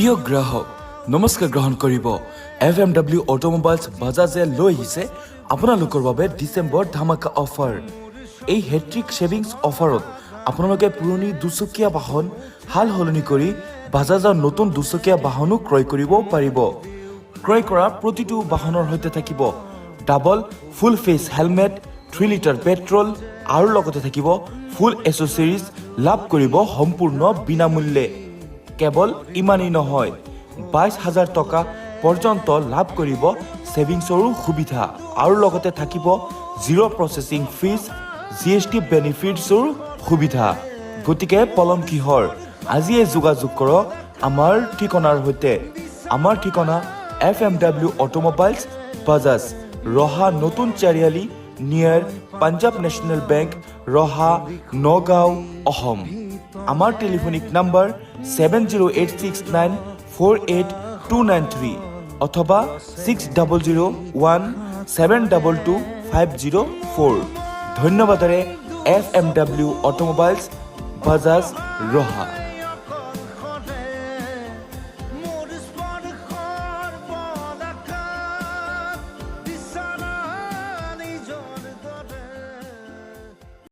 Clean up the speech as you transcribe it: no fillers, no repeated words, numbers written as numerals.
প্ৰিয় গ্ৰাহক নমস্কাৰ গ্ৰহণ কৰিব FMW অটোমোবাইলছ বাজাজে লৈ আহিছে আপোনালোকৰ বাবে ডিসেম্বৰ ধামাকা অফাৰ এই হেট্ৰিক সেভিংছ অফাৰত আপোনালোকে পুৰণি দুচকীয়া বাহন হাল হলনি কৰি বাজাজৰ নতুন দুচকীয়া বাহনো ক্ৰয় কৰিব পাৰিব ক্ৰয় কৰা প্ৰতিটো বাহনৰ সৈতে থাকিব double full face helmet 3 litre petrol আৰু লগতে থাকিব ফুল এসেসৰিজ লাভ কৰিব সম্পূৰ্ণ বিনামূল্যে কেৱল ইমানেই নহয় 22,000 টকা পৰ্যন্ত লাভ কৰিব সেভিংছৰ সুবিধা আৰু লগতে থাকিব জিৰ' প্ৰসেসিং ফিজ GST বেনিফিটছৰ সুবিধা গতিকে পলম কিহৰ আজিয়ে যোগাযোগ কৰক আমাৰ ঠিকনাৰ সৈতে আমাৰ ঠিকনা FMW অটোমোবাইলছ বাজাজ ৰহা নতুন চাৰিআলি নিয়াৰ পাঞ্জাব নেশ্যনেল বেংক ৰহা নগাঁও অসম আমাৰ টেলিফোনিক নম্বৰ 7086948293 অথবা 6001722504 ধন্যবাদৰে FMW অটোমোবাইলছ বাজাজ ৰহা